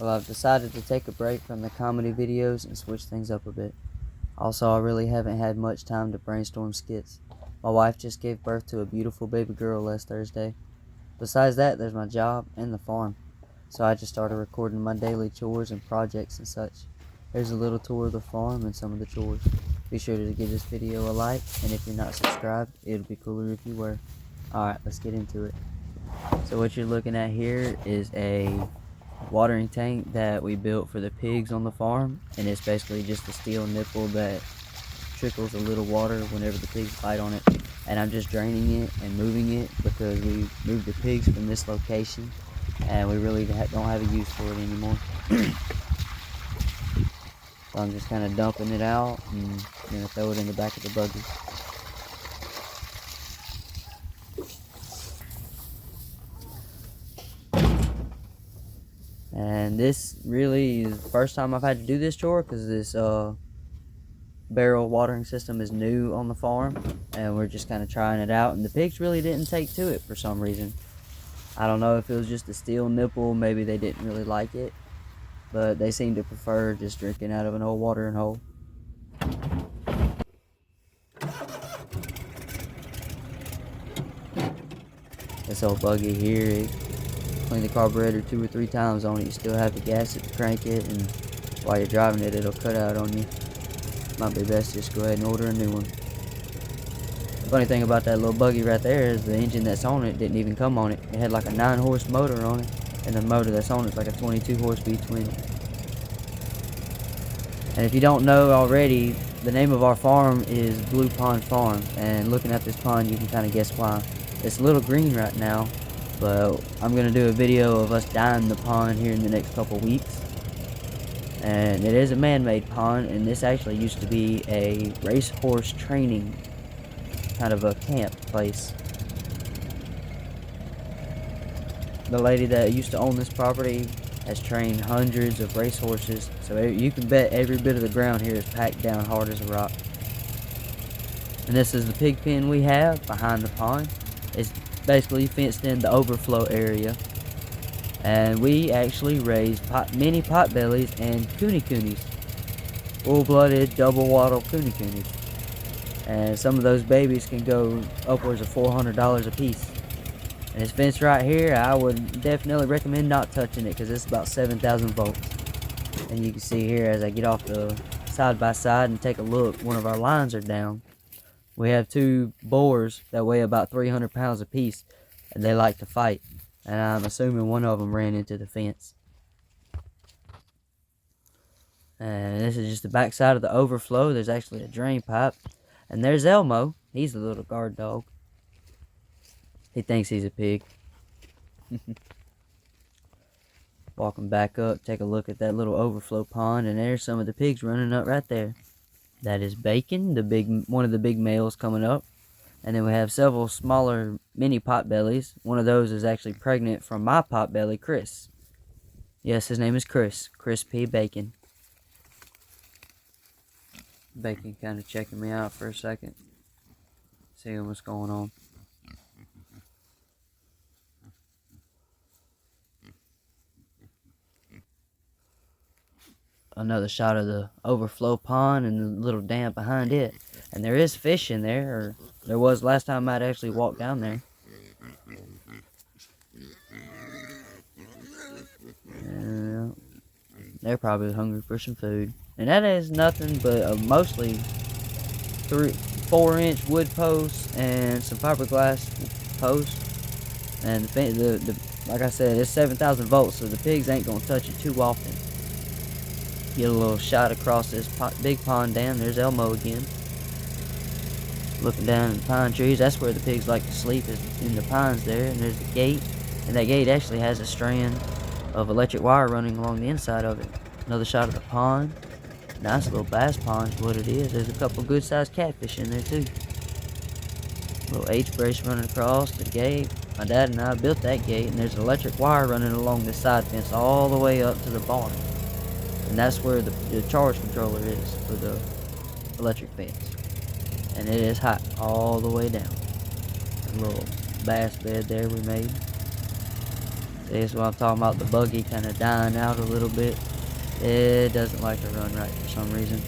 Well, I've decided to take a break from the comedy videos and switch things up a bit. Also, I really haven't had much time to brainstorm skits. My wife just gave birth to a beautiful baby girl last Thursday. Besides that, there's my job and the farm. So I just started recording my daily chores and projects and such. Here's a little tour of the farm and some of the chores. Be sure to give this video a like, and if you're not subscribed, it would be cooler if you were. Alright, let's get into it. So what you're looking at here is a watering tank that we built for the pigs on the farm, and it's basically just a steel nipple that trickles a little water whenever the pigs bite on it, and I'm just draining it and moving it because we moved the pigs from this location and we really don't have a use for it anymore. So I'm just kind of dumping it out and gonna throw it in the back of the buggy. And this really is the first time I've had to do this chore because this barrel watering system is new on the farm, and we're just kind of trying it out, and the pigs really didn't take to it for some reason. I don't know if it was just a steel nipple, maybe they didn't really like it, but they seem to prefer just drinking out of an old watering hole. This old buggy here, clean the carburetor 2 or 3 times on it, you still have to gas it to crank it, and while you're driving it, it'll cut out on you. Might be best just go ahead and order a new one. The funny thing about that little buggy right there is the engine that's on it didn't even come on it. It had like a 9-horse motor on it, and the motor that's on it is like a 22-horse V-twin. And if you don't know already, the name of our farm is Blue Pond Farm, and looking at this pond you can kind of guess why. It's a little green right now, but I'm going to do a video of us dyeing the pond here in the next couple weeks. And it is a man-made pond, and this actually used to be a racehorse training kind of a camp place. The lady that used to own this property has trained hundreds of racehorses, so you can bet every bit of the ground here is packed down hard as a rock. And this is the pig pen we have behind the pond. It's basically fenced in the overflow area. And we actually raise mini potbellies and coonies, full-blooded double wattle coonies, and some of those babies can go upwards of $400 a piece. And it's fenced right here. I would definitely recommend not touching it because it's about 7,000 volts. And you can see here as I get off the side by side and take a look, one of our lines are down. We have 2 boars that weigh about 300 pounds apiece, and they like to fight. And I'm assuming one of them ran into the fence. And this is just the back side of the overflow. There's actually a drain pipe. And there's Elmo. He's the little guard dog. He thinks he's a pig. Walking back up, take a look at that little overflow pond. And there's some of the pigs running up right there. That is Bacon, one of the big males coming up. And then we have several smaller mini potbellies. One of those is actually pregnant from my potbelly, Chris. Yes, his name is Chris. Chris P. Bacon. Bacon kind of checking me out for a second. Seeing what's going on. Another shot of the overflow pond and the little dam behind it. And there is fish in there, or there was last time I'd actually walked down there. They're probably hungry for some food. And that is nothing but a mostly 4-inch wood posts and some fiberglass posts. And like I said, it's 7,000 volts, so the pigs ain't gonna touch it too often. Get a little shot across this big pond dam. There's Elmo again. Looking down at the pine trees. That's where the pigs like to sleep, is in the pines there. And there's the gate. And that gate actually has a strand of electric wire running along the inside of it. Another shot of the pond. Nice little bass pond is what it is. There's a couple good sized catfish in there too. Little H-brace running across the gate. My dad and I built that gate, and there's electric wire running along the side fence all the way up to the barn. And that's where the charge controller is for the electric fence. And it is hot all the way down. A little bass bed there we made. This is what I'm talking about, the buggy kind of dying out a little bit. It doesn't like to run right for some reason.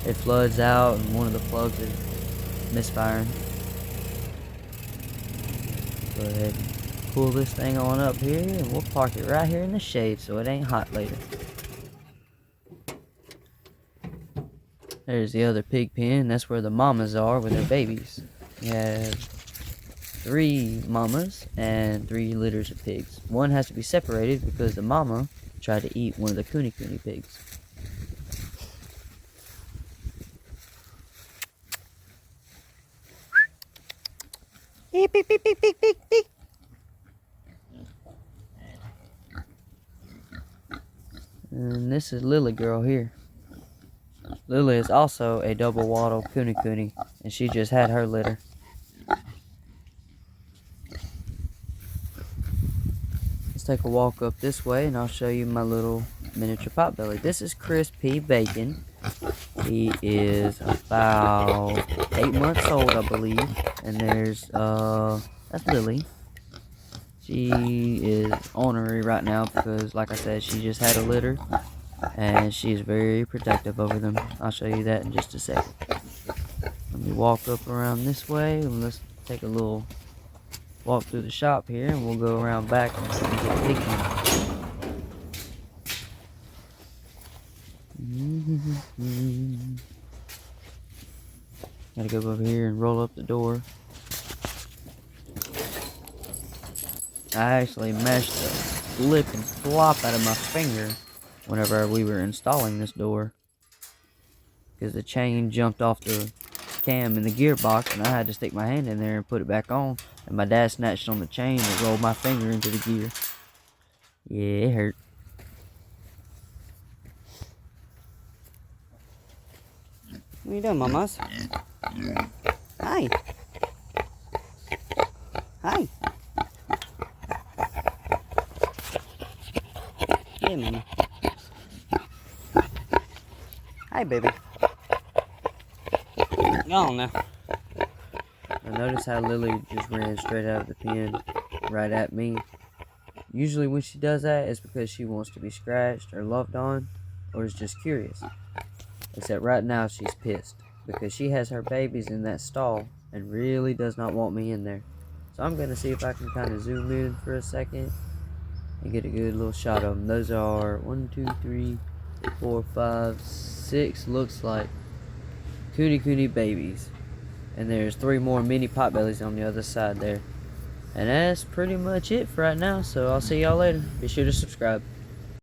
It floods out and one of the plugs is misfiring. Go ahead and pull this thing on up here and we'll park it right here in the shade so it ain't hot later. There's the other pig pen. That's where the mamas are with their babies. We have 3 mamas and 3 litters of pigs. One has to be separated because the mama tried to eat one of the kuni pigs. Beep, beep, beep, beep, beep, beep, beep. And this is Lily girl here. Lily is also a double wattle kuni, and she just had her litter. Let's take a walk up this way and I'll show you my little miniature potbelly. This is Crispy Bacon. He is about 8 months old, I believe. And there's, that's Lily. She is ornery right now because, like I said, she just had a litter. And she's very protective over them. I'll show you that in just a second. Let me walk up around this way and let's take a little walk through the shop here and we'll go around back and get picking. Gotta go over here and roll up the door. I actually mashed the flip and flop out of my finger whenever we were installing this door because the chain jumped off the cam in the gearbox and I had to stick my hand in there and put it back on, and my dad snatched on the chain and rolled my finger into the gear. Yeah, it hurt. What are you doing, mamas? Hi. Hi. Yeah, mama. Hi, baby. Go on now. Now notice how Lily just ran straight out of the pen right at me. Usually when she does that, it's because she wants to be scratched or loved on, or is just curious. Except right now she's pissed because she has her babies in that stall and really does not want me in there. So I'm going to see if I can kind of zoom in for a second and get a good little shot of them. Those are 1, 2, 3, 4, 5, 6, looks like kuni babies. And there's 3 more mini potbellies on the other side there. And that's pretty much it for right now, so I'll see y'all later. Be sure to subscribe.